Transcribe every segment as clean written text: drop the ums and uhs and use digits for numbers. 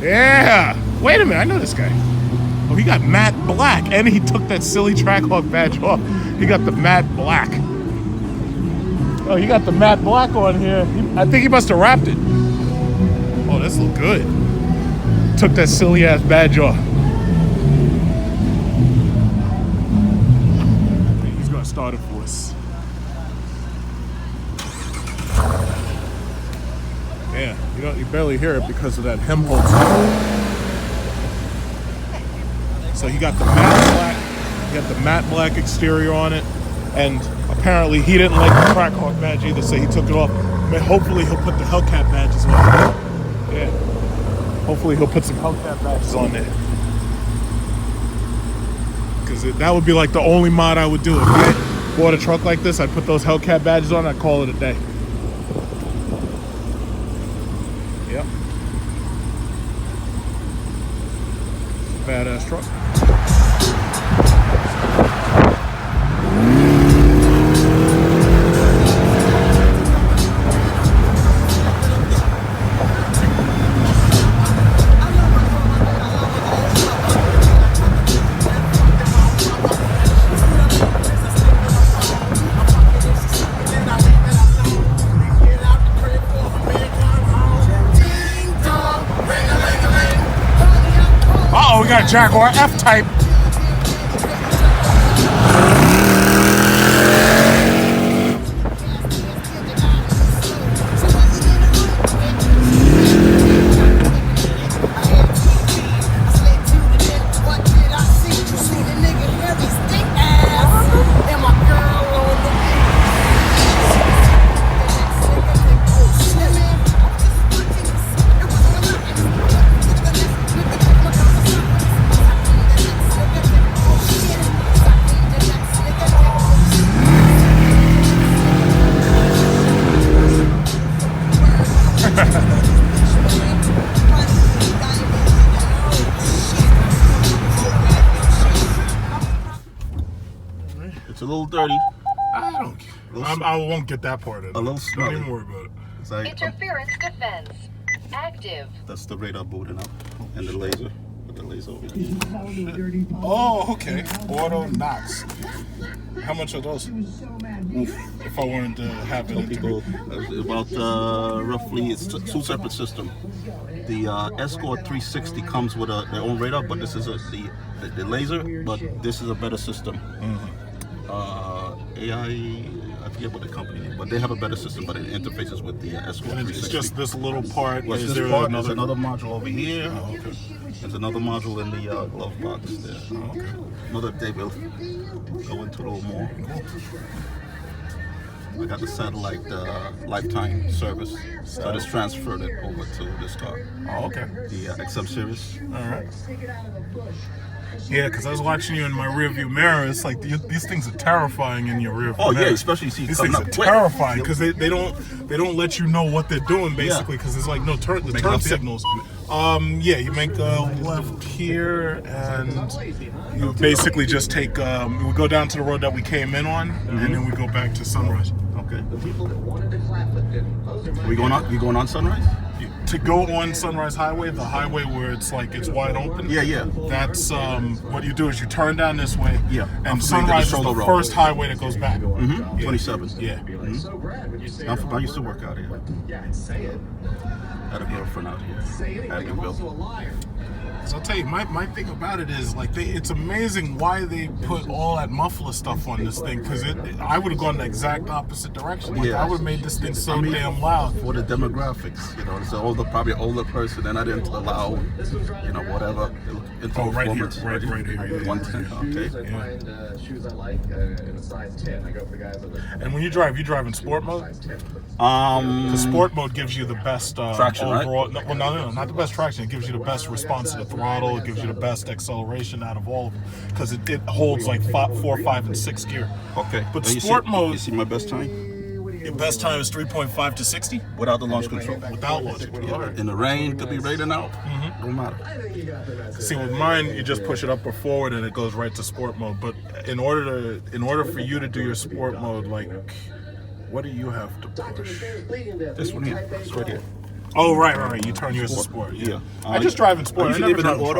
Yeah. Wait a minute, I know this guy. Oh, he got matte black, and he took that silly Trackhawk badge off. He got the matte black. Oh, he got the matte black on here. I think he must have wrapped it. Oh, this look good. Took that silly ass badge off. He's gonna start it for us. Yeah, you barely hear it because of that hem hold. So he got the matte black. He got the matte black exterior on it, and apparently he didn't like the Trackhawk badge either, so he took it off. But hopefully he'll put the Hellcat badges on. Yeah. Hopefully he'll put some Hellcat badges on there. Because that would be like the only mod I would do. If I bought a truck like this, I'd put those Hellcat badges on, I'd call it a day. Yep. Badass truck. We got a Jaguar F-Type. It's a little dirty. I won't get that part of it. A little smelly. Don't even worry about it. It's like, Interference defense active. that's the radar booting up. And the laser. Put the laser over here. Oh, okay. Auto knocks. How much are those? If I wanted to have it Some people, about roughly, it's two separate systems. The Escort 360 comes with their own radar, but this is the laser, but this is a better system. AI, I forget what the company is, but they have a better system, but it interfaces with the Escort 360. It's just this little part. Well, Is this there part, another? there's another module over here. Oh, okay. There's another module in the glove box there. Oh, okay. Another day we'll go into a little more. I got the satellite lifetime service, so I just transferred it over to this car. Oh, okay. The XM series. All right. Yeah, because I was watching you in my rearview mirror. It's like these things are terrifying in your rearview mirror. Oh yeah, especially you see These coming things up are quick. terrifying because they don't let you know what they're doing basically because there's like no turn signals. Yeah, you make a left here and you basically just take we go down to the road that we came in on and then we go back to Sunrise. Okay. You going on Sunrise? To go on Sunrise Highway, the highway where it's like it's wide open. Yeah. That's what you do is you turn down this way. Yeah. And Sunrise is the first highway that goes back. Mm-hmm. Yeah. 27. Yeah. Mm-hmm. I used to work out here. Had a girlfriend out here. So I'll tell you, my thing about it is like it's amazing why they put all that muffler stuff on this thing because I would have gone the exact opposite direction. Like, I would have made this thing so damn loud. For the demographics, it's probably older person, and I didn't allow, whatever. Oh, right here, right here. 110. Okay. Yeah. And when you drive in sport mode. The sport mode gives you the best traction, overall. right? No, not the best traction. It gives you the best response to the throttle. It gives you the best acceleration out of all of them because it holds like 4, 5, and 6 gear. Okay. But and sport mode. You see my best time? Your best time is 3.5 to 60 without the launch control. without launch control. In the rain, could be raining out. Don't matter. See, with mine, you just push it up or forward and it goes right to sport mode. But in order for you to do your sport mode, like, what do you have to push? This one here. It's right here. Oh, right. You turn yours to sport. Yeah. Yeah. I just drive in sport. I I usually never leave it in drive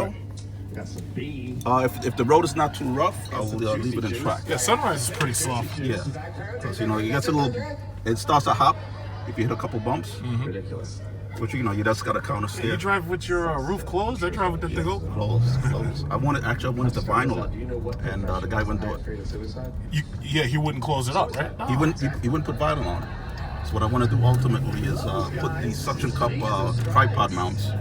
auto. If the road is not too rough, I'll leave it in track. Yeah, sunrise is pretty slow. Yeah. Because, it gets a little, it starts to hop if you hit a couple bumps. But you just got to counter steer. You drive with your roof closed? I drive with the thing open. Close. I wanted to vinyl it, and the guy wouldn't do it. He wouldn't close it up, right? He wouldn't put vinyl on it. So what I want to do ultimately is put these suction cup tripod mounts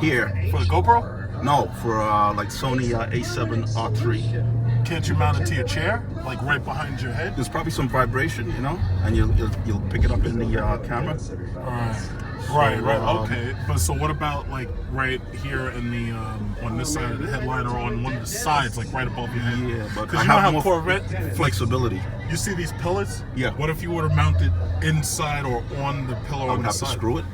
here. For the GoPro? No, for like Sony A7 R3. Can't you mount it to your chair, like right behind your head? There's probably some vibration, and you'll pick it up in the camera. Right. Okay. But so what about like right here in the on this side of the headliner, or on one of the sides, like right above your head? Yeah, but because you know how Corvette flexibility. You see these pillars? Yeah. What if you were to mount it inside or on the pillar? I would have to screw it.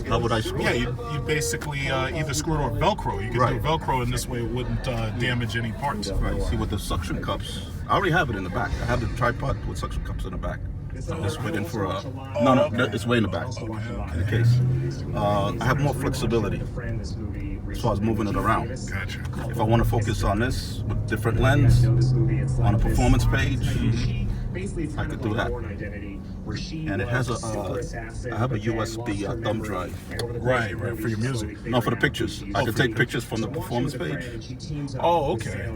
How would I screw it? Yeah, you basically either screw it or Velcro. You could do Velcro, and this way it wouldn't damage any parts. Right. See, with the suction cups, I already have it in the back. I have the tripod with suction cups in the back. Just waiting for no, it's way in the back in the case. I have more flexibility as far as moving it around. Gotcha. If I want to focus on this with different lens on a performance page, I could do that. And it has I have a USB thumb drive. Right, for your music. No, for the pictures. I can take pictures from the performance page. Oh, okay.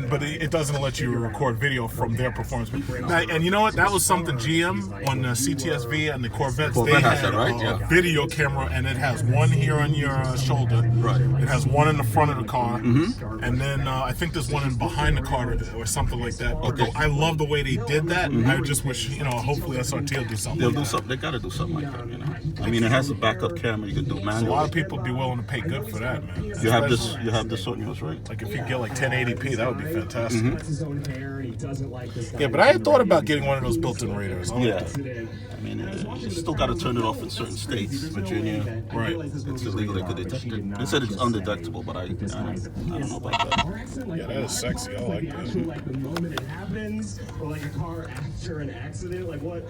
But it doesn't let you record video from their performance page. Now, and you know what? That was something GM on the CTSV and the Corvettes. Corvette they has had that, right? a video camera, and it has one here on your shoulder. Right. It has one in the front of the car, and then I think there's one in behind the car or something like that. Okay. I love the way they did that. I just wish, hopefully SRT will do something. They'll do something. They gotta do something like that. I mean, it has a backup camera. You can do manually. A lot of people be willing to pay good for that, man. You have this on yours, right? Like if you get like 1080p, that would be fantastic. Yeah, but I had thought about getting one of those built-in radars. Yeah. I mean, you still got to turn it off in certain states. Virginia, right? It's illegal. They said it's undetectable, but I don't know about that. Yeah, that is sexy. I like that. Like the moment it happens, or like a car after an accident, like what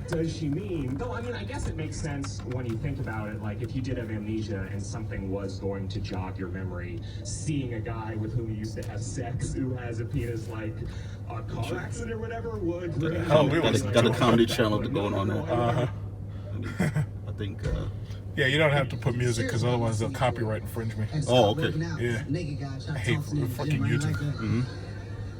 does she mean? Though, I mean, I guess it makes sense when you think about it. Like, if you did have amnesia and something was going to jog your memory, seeing a guy with whom you used to have sex who has a penis, like a car accident or whatever, would. Got a comedy channel going on there. I think. Yeah, you don't have to put music because otherwise they'll copyright infringe me. Oh, okay. Yeah. I hate fucking YouTube.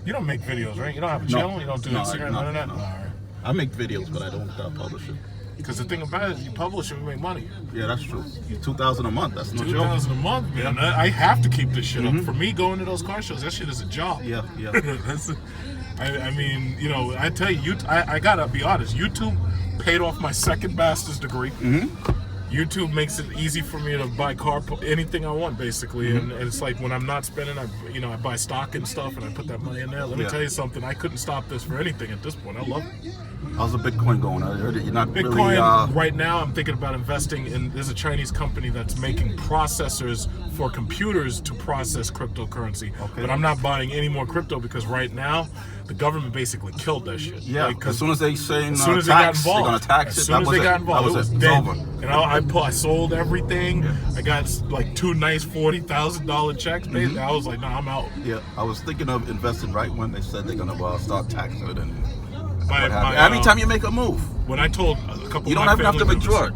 You don't make videos, right? You don't have a channel? You don't do Instagram? None of that? All right. I make videos, but I don't publish it. Because the thing about it is, you publish it, you make money. Yeah, that's true. $2,000 a month. That's no joke. $2,000 a month, man. I have to keep this shit up. For me, going to those car shows, that shit is a job. Yeah. I mean, I tell you, I gotta be honest. YouTube paid off my second master's degree. YouTube makes it easy for me to buy anything I want, basically. And it's like when I'm not spending, I buy stock and stuff, and I put that money in there. Let me tell you something. I couldn't stop this for anything at this point. I love it. How's the Bitcoin going? I heard you're not Bitcoin, really, right now, I'm thinking about investing in. There's a Chinese company that's making processors for computers to process cryptocurrency. Okay. But I'm not buying any more crypto because right now, the government basically killed that shit. Yeah, as soon as they saying as soon as tax, they got involved, they're gonna tax it. As soon as they got involved, it was dead. Over. I sold everything. I got like 2 nice $40,000 checks. I was like, I'm out. Yeah, I was thinking of investing right when they said they're gonna start taxing it. And every time you make a move, when I told a couple, you of don't my have to family withdraw it.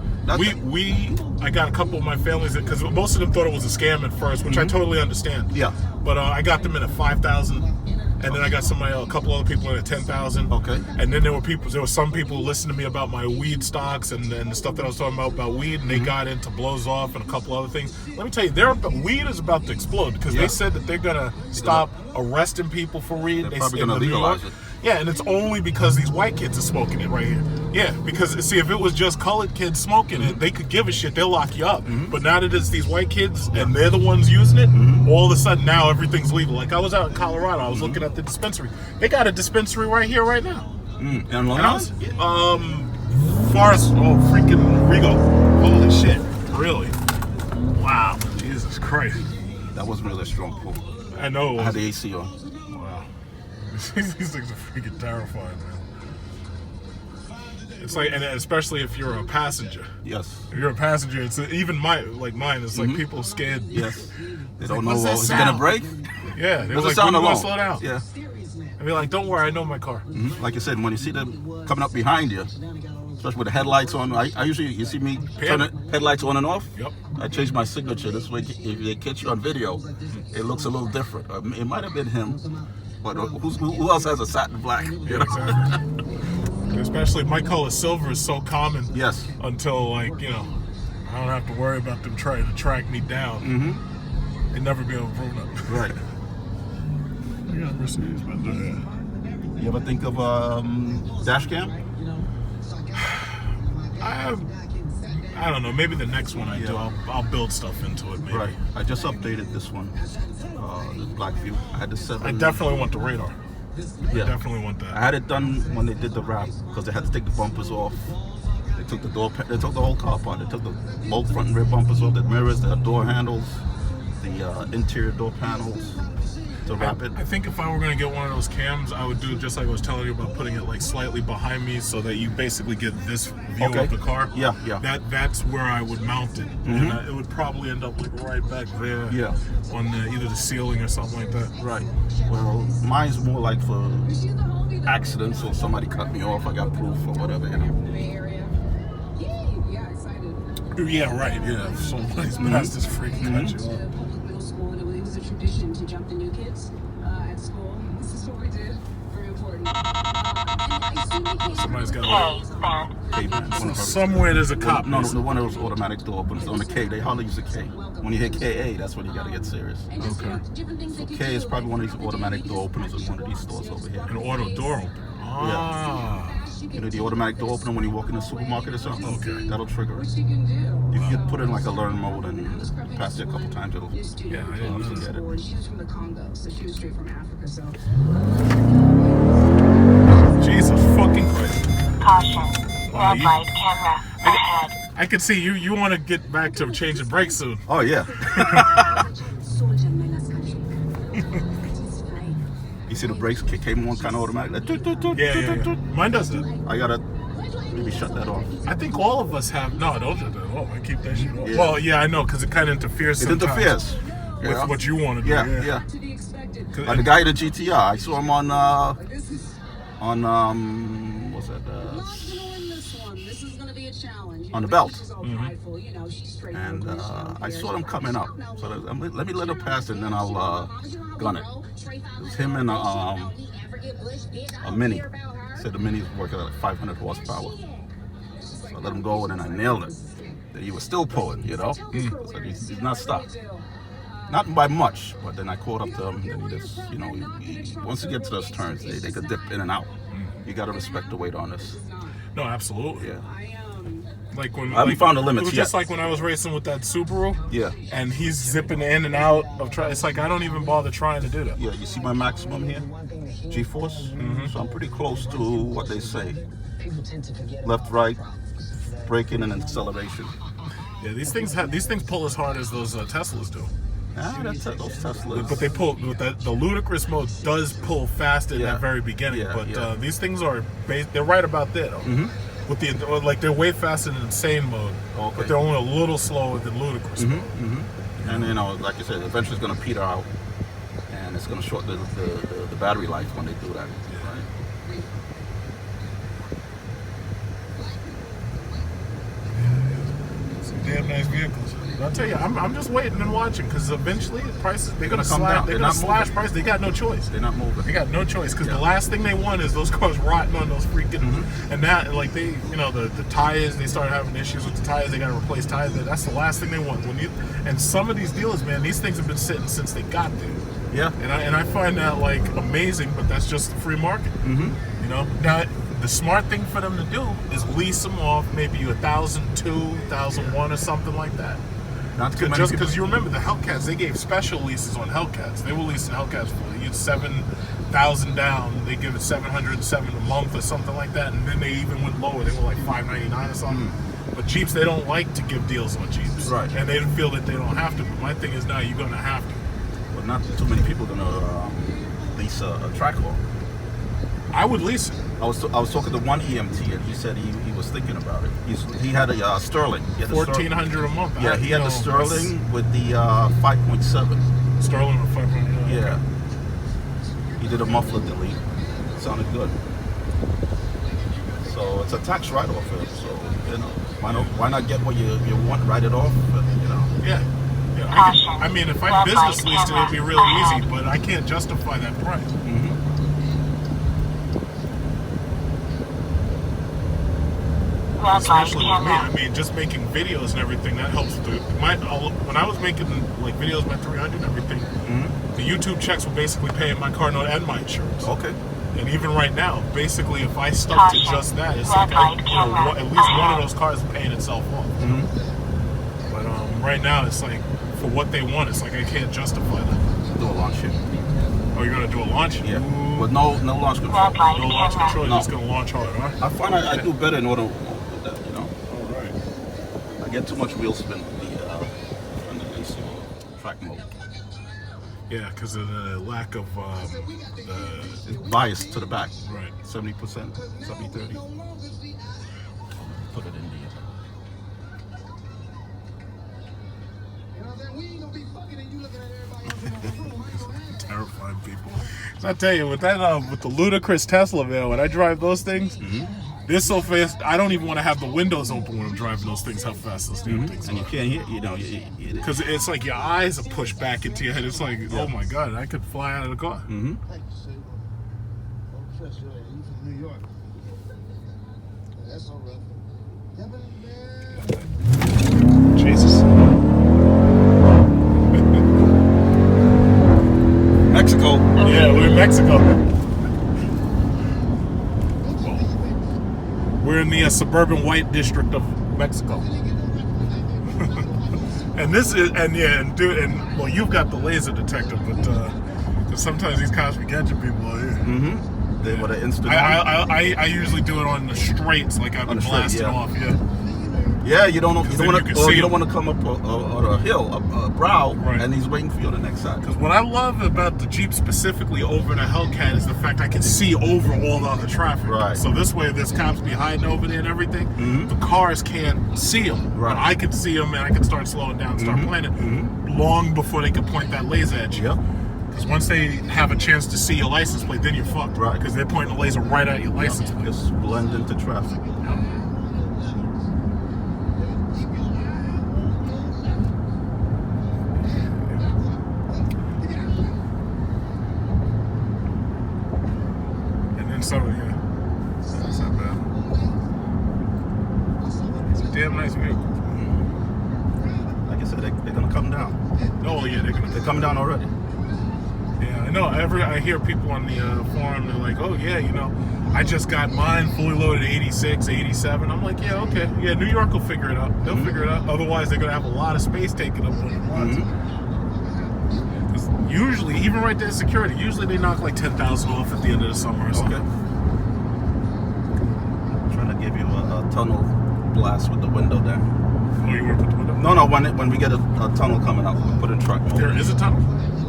I got a couple of my families because most of them thought it was a scam at first, which I totally understand. Yeah. But I got them in at 5,000, and then I got a couple other people in at 10,000. Okay. And then there were some people who listened to me about my weed stocks and the stuff that I was talking about weed, and they got into blows off and a couple other things. Let me tell you, weed is about to explode because they said that they're gonna stop arresting people for weed. They're probably gonna legalize it. Yeah, and it's only because these white kids are smoking it right here. Yeah, because see, if it was just colored kids smoking it, they could give a shit. They'll lock you up. But now that it's these white kids and they're the ones using it, all of a sudden now everything's legal. Like I was out in Colorado, I was looking at the dispensary. They got a dispensary right here, right now. And Long Island? Forest, freaking Rigo. Holy shit, really? Wow, Jesus Christ. That wasn't really a strong pull. I know. I had the AC on. Wow. These things are freaking terrifying, man. It's like, and especially if you're a passenger. Yes. If you're a passenger, it's even mine. It's like people scared. Yes. They don't like, know, what's that is it gonna sound? break? Yeah, they Does were it like, sound "When you gonna alone? slow down?" Yeah. I mean, like, don't worry, I know my car. Like you said, when you see them coming up behind you, especially with the headlights on, I usually, you see me turn the headlights on and off. Yep. I change my signature. This way, if they catch you on video, it looks a little different. It might have been him, but who else has a satin black? You know? Exactly. Especially my color silver is so common. Yes. Until, like, you know, I don't have to worry about them trying to track me down. They'd never be able to prove that. Right. I got Mercedes, but You ever think of dash cam? I don't know. Maybe the next one I do, I'll build stuff into it. Maybe. Right. I just updated this one. This black view. I had the 7. I definitely want the radar. Yeah. I definitely want that. I had it done when they did the wrap because they had to take the bumpers off. They took the door. They took the whole car apart. They took both front and rear bumpers off, the mirrors, the door handles, the interior door panels to wrap it. I think if I were going to get one of those cams, I would do just like I was telling you about putting it like slightly behind me so that you basically get this view of the car. Yeah, yeah. That's where I would mount it. And it would probably end up like right back there. Yeah. On either the ceiling or something like that. Right. Well, mine's more like for accidents or somebody cut me off. I got proof or whatever. You know. Yeah, right. Yeah. If somebody's past this freaking cut you off. Middle school, and it was a tradition to jump the new kids at school. This is what we did. Very important. Somebody's got K-band. somewhere there's a cop. No, the one that was automatic door, but it's on the K. They hardly use the K. When you hit KA, that's when you gotta get serious. Okay. So K is probably one of these automatic door openers in one of these stores over here. An auto door opener. Ah. You know, the automatic door opener when you walk in the supermarket or something? Okay. That'll trigger it. If you put it in like a learn mode and pass it a couple times, it'll Yeah, I didn't know get that. it. She was from the Congo, so she was straight from Africa, so. Jesus fucking Christ. Caution. Wow, Red light camera ahead. I can see you want to get back to changing brakes soon. Oh, yeah. You see the brakes came on kind of automatic. Like, toot, toot, toot, Yeah, toot, yeah, toot, yeah. toot. Mine does it. I gotta maybe shut that off. I think all of us have. No, don't do that. Oh, I keep that shit off. Yeah. Well, yeah, I know, because it kind of interferes It sometimes interferes. with Yeah. what you want to do. Yeah, yeah. 'Cause- Like the guy in the GTR, I saw him on what's that? On the belt. And I saw them coming up. So let me let him pass and then I'll gun it. It was him and a Mini. Said the Mini's working at like 500 horsepower. So I let him go and then I nailed it. Then he was still pulling, you know? So he's not stopped. Not by much, but then I caught up to him. Then he just, you know, once you get to those turns, they could dip in and out. You got to respect the weight on this. No, absolutely. Yeah. Like when I haven't found the limits It was yet. just like when I was racing with that Subaru. Yeah. And he's zipping in and out of It's like I don't even bother trying to do that. Yeah, you see my maximum here? G-force? So I'm pretty close to what they say. Left, right, braking and acceleration. Yeah, these things pull as hard as those Teslas do. Those Teslas. But they pull with the ludicrous mode does pull fast in that very beginning. Yeah, but yeah. These things are they're right about there though. With they're way faster than insane mode, Okay. but they're only a little slower than ludicrous mode. And you know, like I said, eventually it's going to peter out, and it's going to short the battery life when they do that. Right? Some damn nice vehicles. But I'll tell you, I'm just waiting and watching because eventually the prices they're gonna come slash. down. They're They're gonna not slash moving. price. They got no choice. They're not moving. They got no choice because Yeah. the last thing they want is those cars rotting on those freaking and that like they the tires they start having issues with the tires. They got to replace tires. That's the last thing they want. And some of these dealers, man, these things have been sitting since they got there. Yeah. And I find that like amazing, but that's just the free market. You know, now the smart thing for them to do is lease them off, maybe 1,002, 1,001 or something like that. Not too many Just people. because you remember the Hellcats, they gave special leases on Hellcats. They were leasing Hellcats for you get 7,000 down. They give it 707 a month or something like that, and then they even went lower. They were like 599 or something. But Jeeps, they don't like to give deals on Jeeps, Right. And they feel that they don't have to. But my thing is now you're gonna have to. But not too many people are going to lease a Trackhawk. I would lease it. I was talking to one EMT and he said he was thinking about it. He had a Sterling. He had a $1,400 a month. Yeah, he had the Sterling with the 5.7. Sterling with 5.7. Yeah. He did a muffler delete. It sounded good. So it's a tax write-off. So why not get what you want, write it off? Yeah. I mean, if I business leased it, it'd be really easy, but I can't justify that price. Mm-hmm. Especially with me. I mean, just making videos and everything, that helps. When I was making like videos, my 300 and everything, the YouTube checks were basically paying my car note and my insurance. Okay. And even right now, basically, if I stuck to just that, it's like at least one of those cars is paying itself off. But right now, it's like for what they want, it's like I can't justify that. Do a launch here. Oh, you're gonna do a launch? Yeah. But no launch control. No launch control. You're just gonna launch hard, huh? I find I do better in auto with that. All right. I get too much wheel spin with the AC track mode. Yeah, because of the lack of It's biased to the back. Right. 70%, 70-30. Put it in the. Terrifying people. So I tell you, with that, with the ludicrous Tesla, man, when I drive those things, they're so fast. I don't even want to have the windows open when I'm driving those things. How fast those damn things are. And you can't hear, Because it's like your eyes are pushed back into your head. It's like, oh my god, I could fly out of the car. Jesus. Mexico. Yeah, we're in Mexico. We're in the suburban white district of Mexico. And this is, well, you've got the laser detector, but cause sometimes these cops be catching people out here. They would have instant. I usually do it on the straights, like I've been blasting off. Yeah, you don't want to come up on a hill, a brow, right, and he's waiting for you on the next side. Because what I love about the Jeep specifically over the Hellcat is the fact I can see over all the other traffic. Right. So this way, there's cops behind over there and everything. The cars can't see them. Right. But I can see them and I can start slowing down, start planning long before they can point that laser at you. Yep. Because once they have a chance to see your license plate, then you're fucked. Right. Because they're pointing the laser right at your license plate. Just blend into traffic. So yeah, that's not bad. It's a damn nice vehicle. Like I said, they're gonna come down. Oh yeah, They're coming down already. Yeah, I know. I hear people on the forum. They're like, "Oh yeah, I just got mine fully loaded 86, 87." I'm like, "Yeah, okay, yeah. New York will figure it out. They'll figure it out. Otherwise, they're gonna have a lot of space taken up when it wants." Usually, even right there, security. Usually, they knock like 10,000 off at the end of the summer or something. Okay. I'm trying to give you a tunnel blast with the window down. Oh, you work with the window? No. When we get a tunnel coming up, we'll put in track mode. There is a tunnel?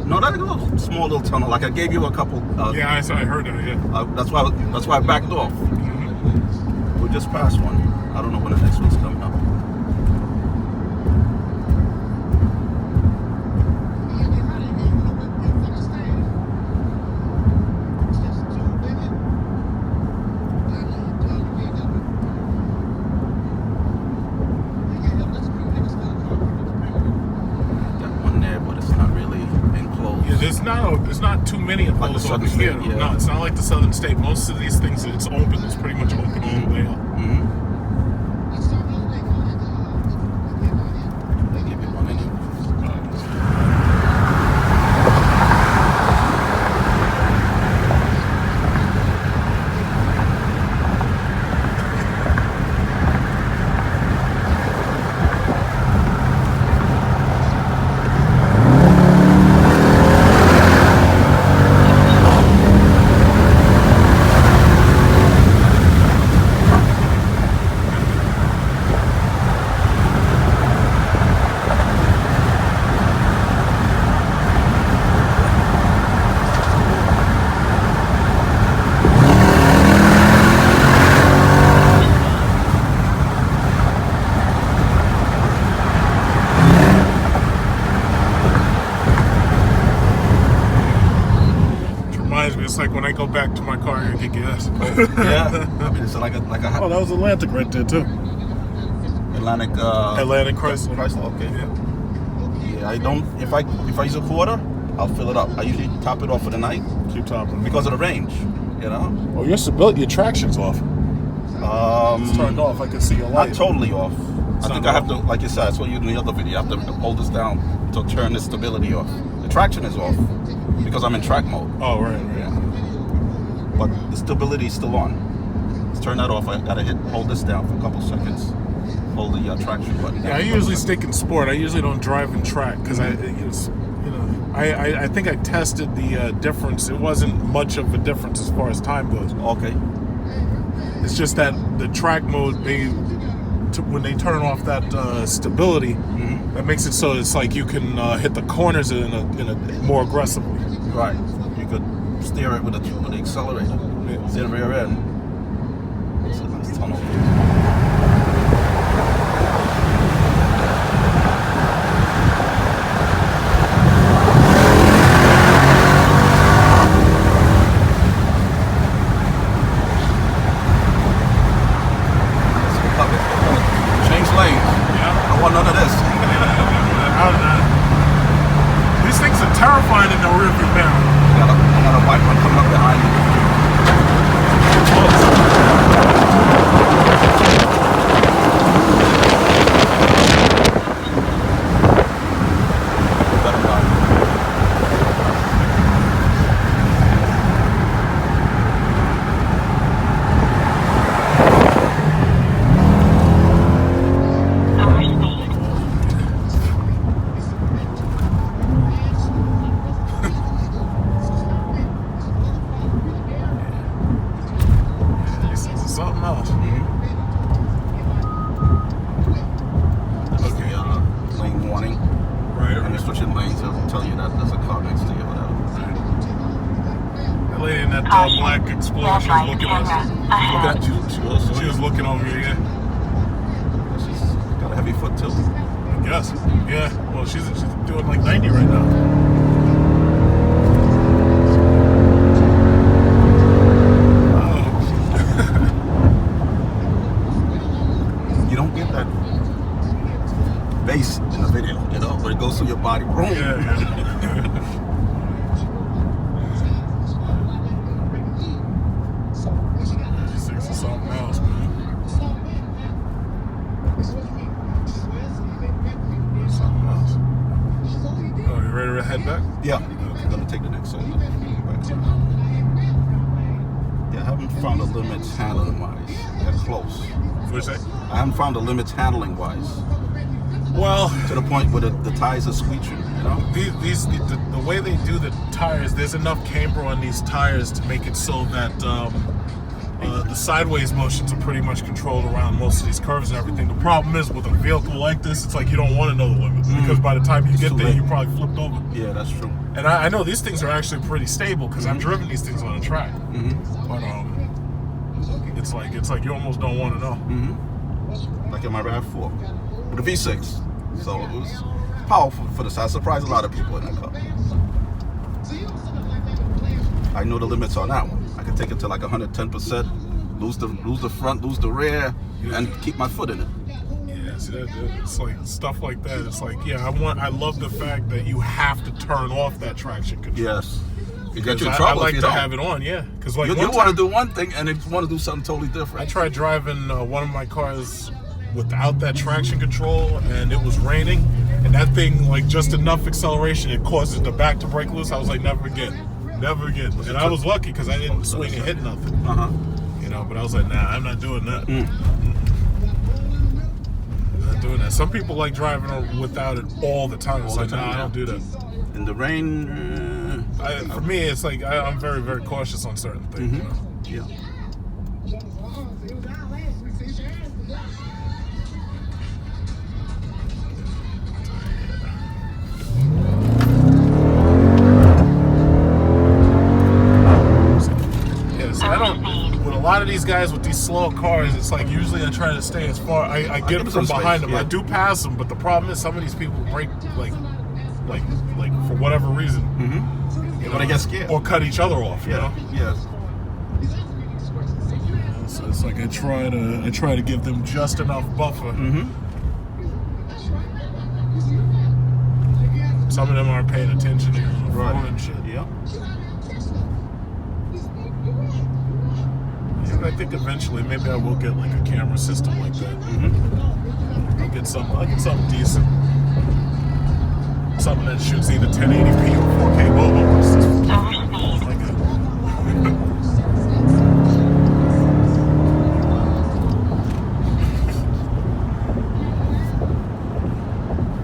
No, that's a little small little tunnel. Like I gave you a couple. Yeah, I heard that. Yeah. That's why I backed off. We just passed one. I don't know when the next one's coming up. There's not too many of Like those the over Southern here. State, yeah. No, it's not like the Southern State. Most of these things, it's open. It's pretty much open all the way up. They give you one anyway. like when I go back to my car and get gas. Yeah. I mean, it's like a Oh, that was Atlantic right there too. Atlantic. Atlantic Chrysler. Chrysler. Okay. Yeah. I don't. If I use a quarter, I'll fill it up. I usually top it off for the night Keep topping. because of the range. You know. Oh, your stability, your traction's off. It's turned off. I can see your light. Not totally off. I think I not have to, like you said, I saw you in the other video. I have to hold this down to turn the stability off. The traction is off because I'm in track mode. Oh, right. Yeah. But the stability is still on. Let's turn that off. I gotta hold this down for a couple seconds. Hold the traction button down. Yeah, I usually stick in sport. I usually don't drive in track because I think I tested the difference. It wasn't much of a difference as far as time goes. Okay. It's just that the track mode, when they turn off that stability, that makes it so it's like you can hit the corners in a more aggressively. Right. You could steer it with the accelerator. See the rear end. It's a nice tunnel. Change lanes. Yeah. I want none of this. These things are terrifying in the rearview mirror. I got a white one coming up behind you. Overspeed. These things are something else. Okay, lane warning. Right. And you're switching lanes, it'll tell you that there's a car next to you or whatever. That lady in that Caution. black Explorer, Red she was light looking at us. camera Look ahead. at you. She was looking over here, yeah. She's got a heavy foot too. I guess. Yeah. Well, she's doing like 90 right now. You don't get that bass in the video, you know, where it goes through your body. Boom. Yeah. These things are something else, man. Something else. Oh, you ready to head back? Yeah, I'm gonna take the next one. Yeah, I haven't found the limits handling wise. They're close. What you say? I haven't found the limits handling wise Well, to the point where the tires are screeching. You know. the way they do the tires, there's enough camber on these tires to make it so that the sideways motions are pretty much controlled around most of these curves and everything. The problem is with a vehicle like this, it's like you don't want to know the limits because by the time you get too there, late. you probably flipped over. Yeah, that's true. And I know these things are actually pretty stable because I've driven these things on a track. But it's like you almost don't want to know. Like in my RAV4 with a V6, so it was powerful for the size. I surprised a lot of people in that car. I know the limits on that one. I can take it to like 110%, lose the front, lose the rear, and keep my foot in it. Yeah, see, it's like stuff like that. It's like, yeah, I love the fact that you have to turn off that traction control. Yes. You get you in I trouble like if you to don't. have it on, yeah. Because like You one want time, to do one thing and then you want to do something totally I different. tried driving one of my cars without that traction control, and it was raining, and that thing, like just enough acceleration, it causes the back to break loose. I was like, never again. And I was lucky because I didn't swing and hit nothing. You know, but I was like, nah, I'm not doing that. I'm not doing that. Some people like driving without it all the time. It's All like, the time, nah, I yeah. don't do that. In the rain, For me, it's like I'm very, very cautious on certain things. You know? yeah. Yeah, so I don't. With a lot of these guys with these slow cars, it's like usually I try to stay as far. I get give from them behind space, them. yeah. I do pass them, but the problem is some of these people break like like for whatever reason. Mm-hmm. You But I get scared. or cut each other off. You know? Yeah. So it's like I try to give them just enough buffer. Mm-hmm. Some of them aren't paying attention to the Right. phone and shit. Yeah. And I think eventually maybe I will get like a camera system like that. Mm-hmm. I'll get something decent. Something that shoots either 1080p or 4K. Whoa, what's this? Overspeed. Like a,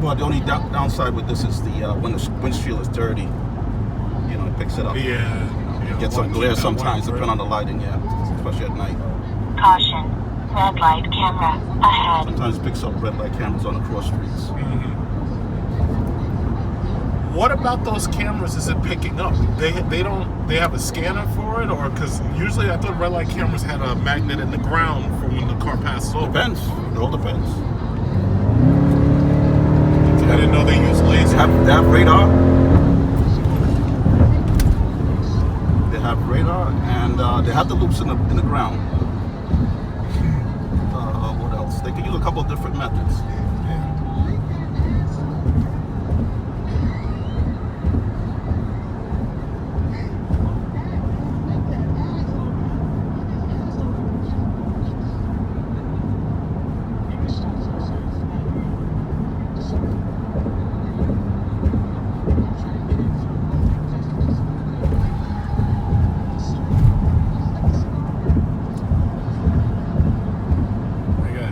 But the only downside with this is the when the windshield is dirty, you know, it picks it up. yeah. You get some glare sometimes, depending on the lighting, especially at night. Caution. Red light camera ahead. Sometimes it picks up red light cameras on the cross streets. What about those cameras is it picking up? They have a scanner for it, or because usually I thought red light cameras had a magnet in the ground for when the car passes over. Depends. It all depends. I didn't know they use laser. They have radar. They have radar, and they have the loops in the ground. What else? They can use a couple of different methods.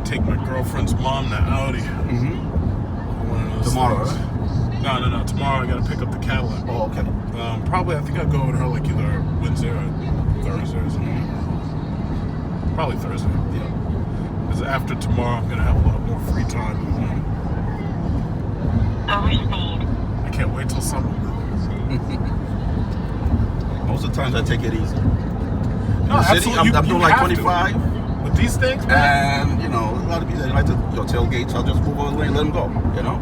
Take my girlfriend's mom to Audi. One of those Tomorrow, things. right? No. Tomorrow I gotta pick up the Cadillac. Oh, okay. Probably I think I'll go with her like either Wednesday or Thursday or something. Probably Thursday. Yeah. Because after tomorrow I'm gonna have a lot more free time. Overspeed. I can't wait till summer. Most of the times I take it easy. No, In the city, absolutely. I'm You doing like have to. 25. With these things, man. And, you know, a lot of people, they like to tailgates. I'll just move over the lane, let them go, you know?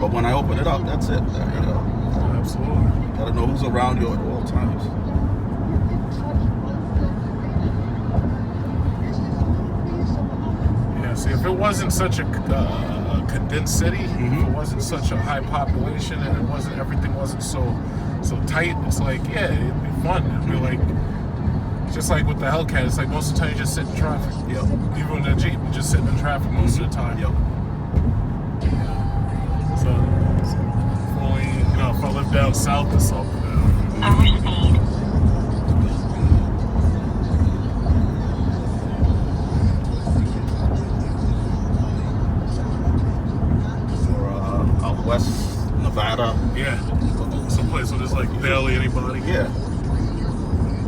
But when I open it up, that's it. You know? Absolutely. You gotta know who's around you at all times. Yeah, see, if it wasn't such a condensed city, if it wasn't such a high population, and everything wasn't so tight, it's like, yeah, it'd be fun. It'd be like, just like with the Hellcat, it's like most of the time you just sit in traffic. Yep. Even with the Jeep, you're just sitting in traffic most of the time. Yep. So, if only, if I lived down south or something. Overspeed. Or out west, Nevada. Yeah. Someplace where there's like barely anybody. Yeah.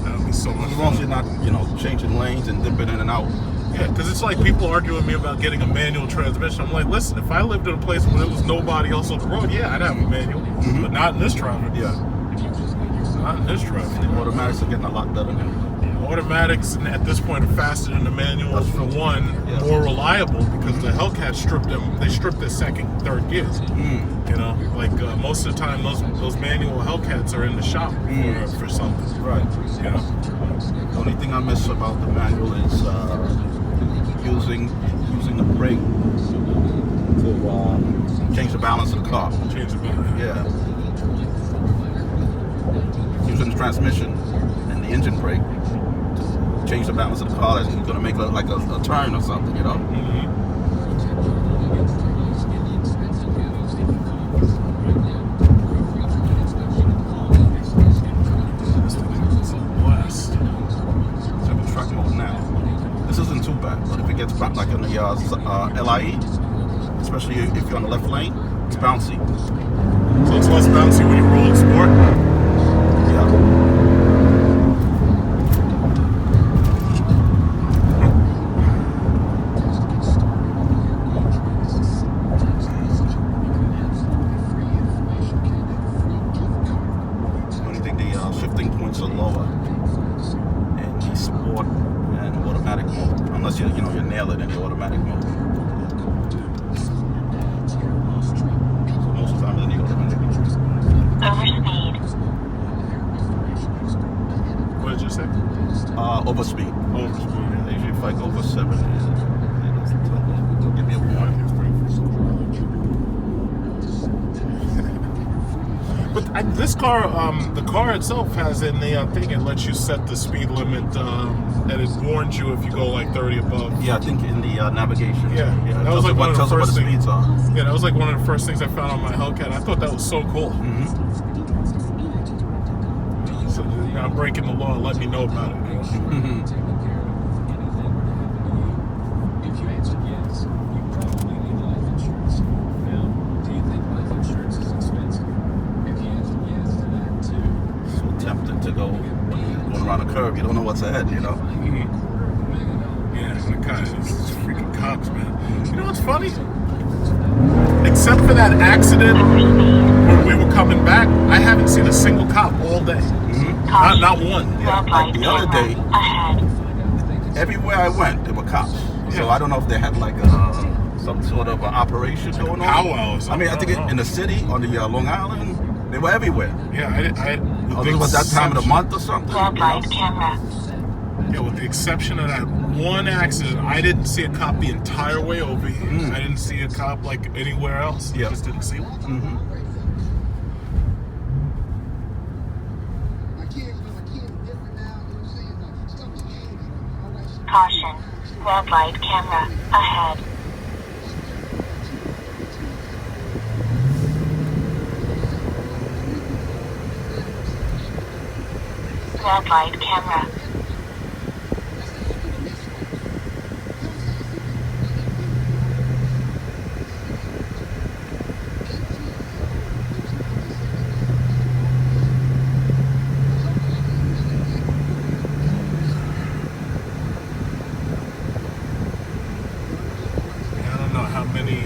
That would be so much As long as fun. you're not, changing lanes and dipping in and out. Yeah, because it's like people arguing with me about getting a manual transmission. I'm like, listen, if I lived in a place where there was nobody else on the road, yeah, I'd have a manual. But not in this traffic. Yeah. Not in this traffic. The automatics are getting a lot better now. Automatics at this point are faster than the manuals. For one, Yeah. more reliable because the Hellcats stripped their second, third gears. You know, like most of the time, those manual Hellcats are in the shop for something. Right. You know. The only thing I miss about the manual is using the brake to change the balance of the car. Change the balance. Yeah. Using the transmission and the engine brake to change the balance of the car as you're going to make a turn or something, you know? It's a blast. So I'm in truck mode now. This isn't too bad, but if it gets back like in the LIE, especially if you're on the left lane, it's bouncy. So it's less bouncy when you roll in sport. Yeah. I think the shifting points are lower in the sport and automatic mode, unless you nail it in the automatic mode. So most of the time in the automatic mode. overspeed. Overspeed. Usually if I go over 7, they'll give me a warning. But this car, the car itself has in the thing, it lets you set the speed limit, and it warns you if you go like 30 above. Yeah, I think in the navigation. Yeah, it that was like one of the tells you what first the things. speeds are. Yeah, that was like one of the first things I found on my Hellcat. I thought that was so cool. So now breaking the law, let me know about it. If you answered yes, you probably need life insurance. Now, do you think life insurance is expensive? If you answered yes to that too, So tempted to go going around a curve. You don't know what's ahead, you know. Yeah, the guys, it's freaking cops, man. You know what's funny? Except for that accident when we were coming back, I haven't seen a single cop all day. Not one. Yeah, like the other day, Ahead. everywhere I went, there were cops. So Yeah. I don't know if they had like some sort of operation going on. powwow or I mean, I something, think I don't know. in the city, on the Long Island, they were everywhere. Yeah, Oh, this was that time of the month or something. Red You know? light camera. Yeah, with the exception of that one accident, I didn't see a cop the entire way over here. I didn't see a cop like anywhere else. I Yeah. just didn't see one. Caution. Red light camera. Ahead. Red light camera. I don't know how many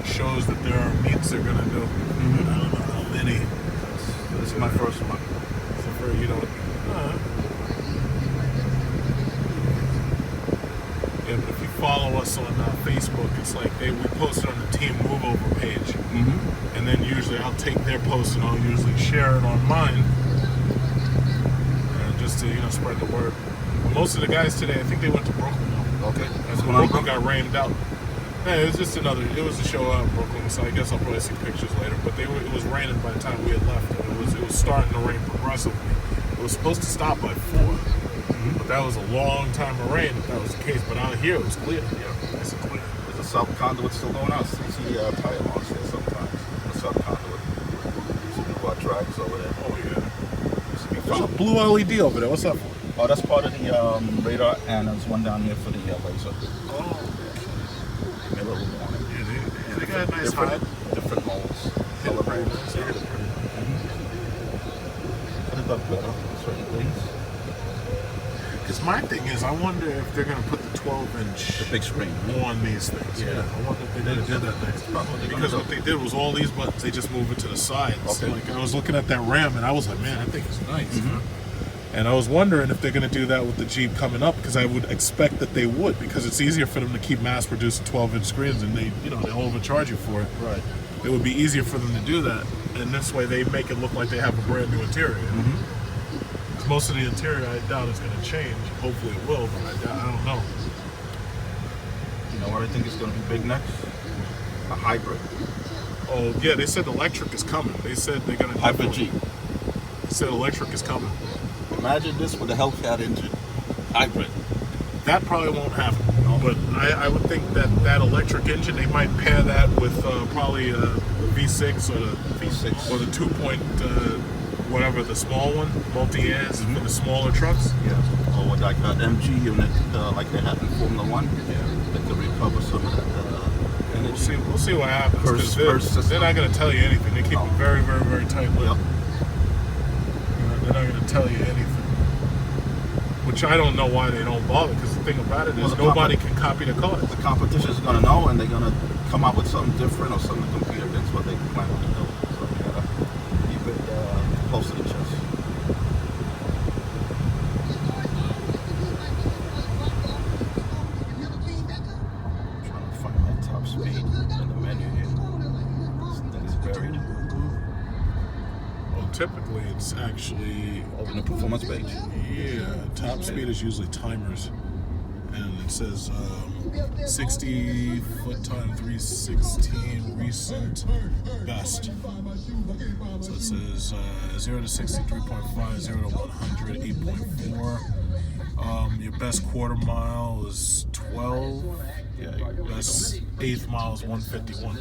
shows that there are meets they're gonna do. I don't know how many. This is my first one. So for you know. Yeah, but if you follow us on Facebook, it's like we posted on the Team Move Over page, and then usually I'll take their post and I'll usually share it on mine, just to spread the word. Most of the guys today, I think they went to Brooklyn. Okay. As Brooklyn got rained out. Yeah, it was just it was a show out in Brooklyn, so I guess I'll probably see pictures later. But it was raining by the time we had left. And it was starting to rain progressively. It was supposed to stop by 4, but that was a long time of rain if that was the case. But out here it was clear. Yeah, nice and clear. Is the South Conduit still going on? I see tire marks there sometimes. The South Conduit. Some new tracks over there. Oh yeah. Used to be There's a found. blue LED over there. What's up? Oh, that's part of the radar, and there's one down here for the laser. Oh, Give me a little warning. yeah, they got a nice hide. Different molds. Hit it pretty Color nice. They hit it pretty nice. Could have done better on certain things. Because my thing is, I wonder if they're gonna put the 12-inch The big screen. on these things. Yeah. I wonder if they're gonna do that next. Because what they did was all these buttons, they just move it to the sides. Okay. Like I was looking at that Ram and I was like, man, I think it's nice. And I was wondering if they're gonna do that with the Jeep coming up, because I would expect that they would, because it's easier for them to keep mass-producing 12-inch screens, and they'll overcharge you for it. Right. It would be easier for them to do that, and this way they make it look like they have a brand new interior. Most of the interior, I doubt is going to change. Hopefully it will, but I don't know. You know what I think is going to be big next? A hybrid. Oh yeah, they said electric is coming. They said they're going to Hybrid Jeep. They said electric is coming. Imagine this with a Hellcat engine. Hybrid. That probably won't happen. But I would think that electric engine, they might pair that with probably a V6 or the V6. or the 2 point whatever, the small one, multi-airs for the smaller trucks. Yeah. Or with like an MG unit, like they had in Formula One. Yeah. That could recover some of that. And we'll see what happens. 'Cause they're not going to tell you anything. They keep it very, very, very tight lipped. Yep. They're not going to tell you anything. Which I don't know why they don't bother, because the thing about it is nobody can copy the cars. The competition is going to know, and they're going to come out with something different or something to compete against what they plan to do. So you got to keep it close to the chest. Trying to find my top speed in the menu here. This thing is buried. Oh, typically it's actually Open the performance page. top speed is usually timers, and it says 60 foot time 316 recent best. So it says 0 to 60 3.5, 0 to 100 8.4. Your best quarter mile is 12. Yeah. Best eighth mile is 151.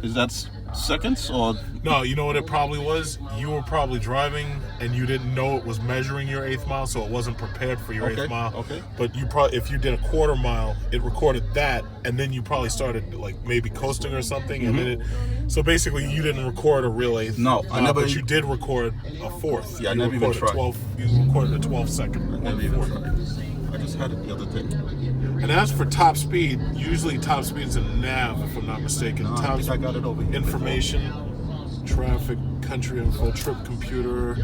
Is that seconds or? No, you know what it probably was? You were probably driving and you didn't know it was measuring your eighth mile, so it wasn't prepared for your eighth mile. Okay. But you probably, if you did a quarter mile, it recorded that, and then you probably started like maybe coasting or something, and then it. So basically, you didn't record a real eighth. No, I never. But you did record a fourth. Yeah, I you never even tried. You recorded a 12-second. I never even tried. I just had it the other day. And as for top speed, usually top speed's in nav, if I'm not mistaken. No, top I think I got it over here. Information, traffic, country info, trip computer,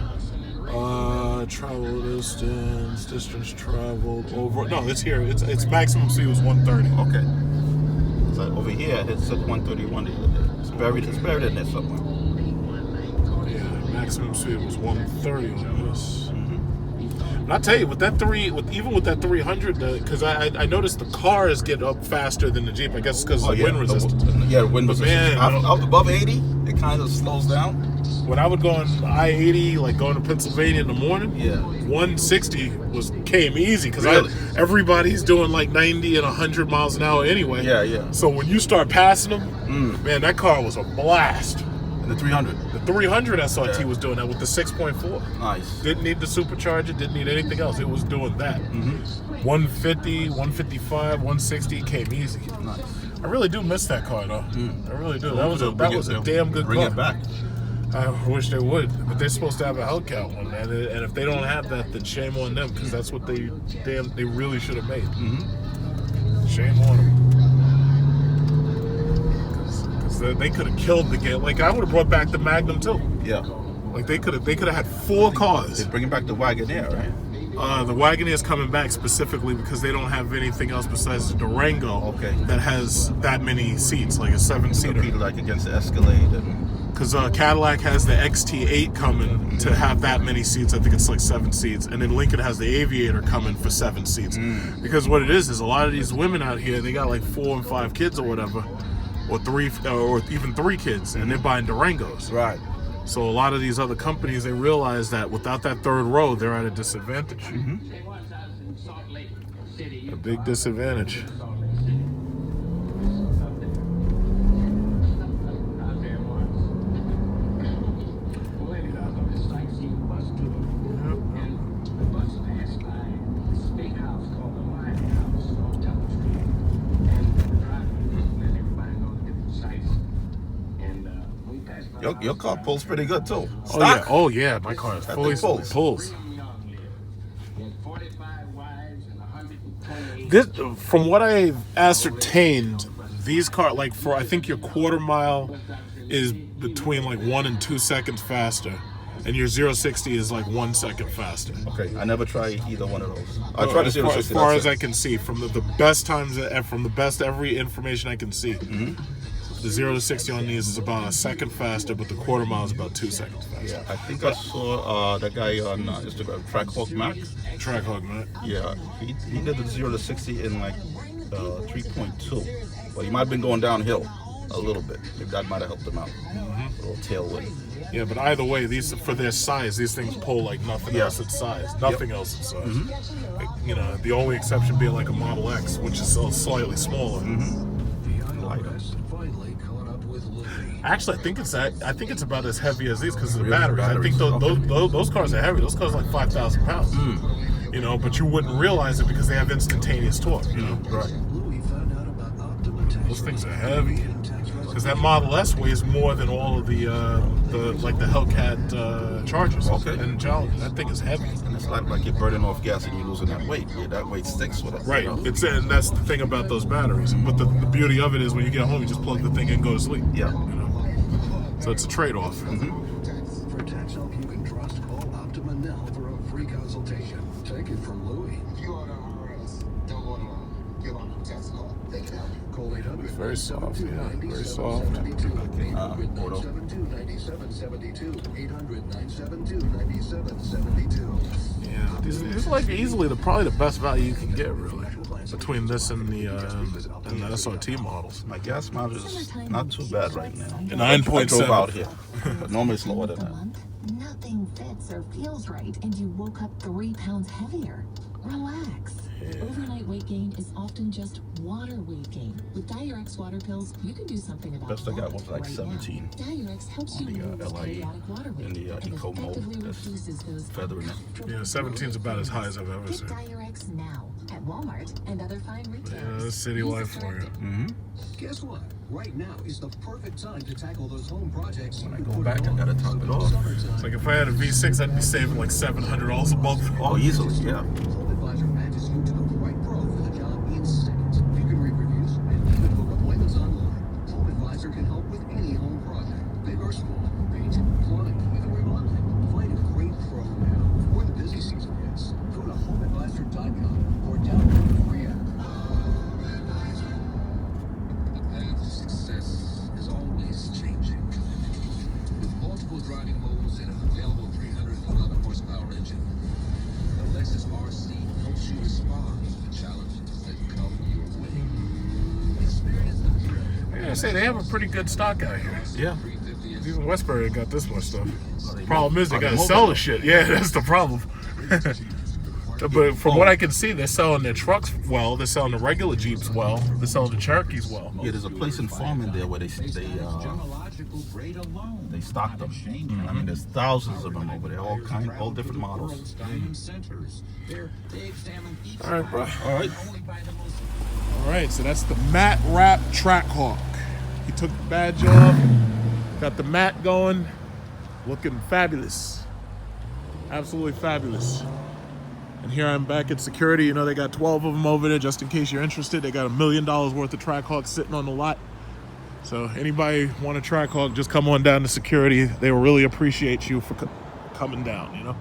travel distance traveled over. No, it's here. It's maximum speed was 130. Okay. So over here it said 131 the other day. It's buried in there somewhere. Yeah, maximum speed was 130 on this. And I'll tell you, with that 300, because I noticed the cars get up faster than the Jeep. I guess it's because of the wind resistance. Wind resistance. Man, up above 80, it kind of slows down. When I would go on I-80, like going to Pennsylvania in the morning, 160 came easy because everybody's doing like 90 and 100 miles an hour anyway. Yeah. So when you start passing them, man, that car was a blast. And the 300. The 300 SRT was doing that with the 6.4. Nice. Didn't need the supercharger, didn't need anything else. It was doing that. 150, 155, 160 came easy. Nice. I really do miss that car though. I really do. That was a damn good car. Bring it back. I wish they would, but they're supposed to have a Hellcat one, and if they don't have that, then shame on them, because that's what they really should have made. Shame on them, because they could have killed the game. Like I would have brought back the Magnum too. Yeah. Like they could have had 4 cars. They're bringing back the Wagoneer, right? The Wagoneer is coming back specifically because they don't have anything else besides the Durango that has that many seats, like a 7-seater. Compete like against the Escalade and. Because Cadillac has the XT8 coming to have that many seats. I think it's like 7 seats. And then Lincoln has the Aviator coming for 7 seats. Because what it is a lot of these women out here, they got like 4 and 5 kids or whatever, or 3, or even 3 kids, and they're buying Durangos. Right. So a lot of these other companies, they realize that without that third row, they're at a disadvantage. A big disadvantage. Your car pulls pretty good too. Oh yeah, my car is fully pulls. This, from what I've ascertained, these cars, like for I think your quarter mile is between like 1 and 2 seconds faster, and your 0-60 is like 1 second faster. Okay, I never tried either one of those. I tried the 0-60. As far as I can see, from the best times, from the best every information I can see. The 0-60 on these is about a second faster, but the quarter mile is about 2 seconds faster. Yeah, I think I saw that guy on Instagram, Trackhawk Mac. Trackhawk Mac. Yeah, he did the 0-60 in like 3.2, but he might have been going downhill a little bit. Maybe that might have helped him out. A little tailwind. Yeah, but either way, these for their size, these things pull like nothing else at size. Nothing else at size. Like, you know, the only exception being like a Model X, which is slightly smaller. Actually, I think it's about as heavy as these because of the batteries. I think those cars are heavy. Those cars are like 5,000 pounds. You know, but you wouldn't realize it because they have instantaneous torque. You know, Right. those things are heavy. Because that Model S weighs more than all of the Hellcat Chargers and Challengers. That thing is heavy. And it's like you're burning off gas and you're losing that weight. Yeah, that weight sticks with it. Right. You know? And that's the thing about those batteries. But the beauty of it is when you get home, you just plug the thing in and go to sleep. Yeah. You know? So it's a trade-off. For tax help you can trust, call Optima now for a free consultation. Take it from Louis. If you order RS, don't order on. Give on tax law. They can help you. Call 800 It's very soft, yeah, very soft. 800-972-9772. Yeah, these are like easily probably the best value you can get, really, between this and the SRT models. My gas mileage is not too bad right now. 9.7. I drove out here, but normally it's lower than that. Nothing fits or feels right, and you woke up 3 pounds heavier. Relax. Overnight weight gain is often just water weight gain. With Diurex water pills, you can do something about Best I got that was like right 17 now. Diurex helps you on the lose LIE periodic water weight and the and Eco Mode effectively that's reduces those feathering it. Yeah, 17 is about as high as I've ever Get seen. Diurex now at Walmart and other fine Yeah, retailers. that's city Use life the for you. correct- Guess what? Right now is the perfect time to tackle those home projects. When I go back, I gotta top it off. It's like if I had a V6, I'd be saving like $700 a month. Oh, easily, yeah. Home Advisor matches you to the right pro for the job in seconds. You can read reviews and even book appointments online. Home Advisor can help with any home project, big or small. Paint, plumbing, even remodeling. Find a great pro now before the busy season hits. Go to homeadvisor.com or download the free app. The path to success is always changing. With multiple driving modes and an available 311 horsepower engine, the Lexus RC helps you respond to the challenges that come your way. Experience the thrill. Yeah, I say they have a pretty good stock out here. Yeah. Even Westbury ain't got this much stuff. they Problem is they are they gotta mobile? sell the shit. Yeah, that's the problem. But from what I can see, they're selling their trucks well. They're selling the regular Jeeps well. They're selling the Cherokees well. Yeah, there's a place in Farming there where they stock them. I mean, there's thousands of them over there, all different models. All right, bro. All right. All right, so that's the matte wrap Trackhawk. He took the badge off, got the matte going, looking fabulous. Absolutely fabulous. And here I'm back at security. You know, they got 12 of them over there just in case you're interested. They got $1 million worth of Trackhawks sitting on the lot. So anybody want a Trackhawk, just come on down to security. They will really appreciate you for coming down, you know?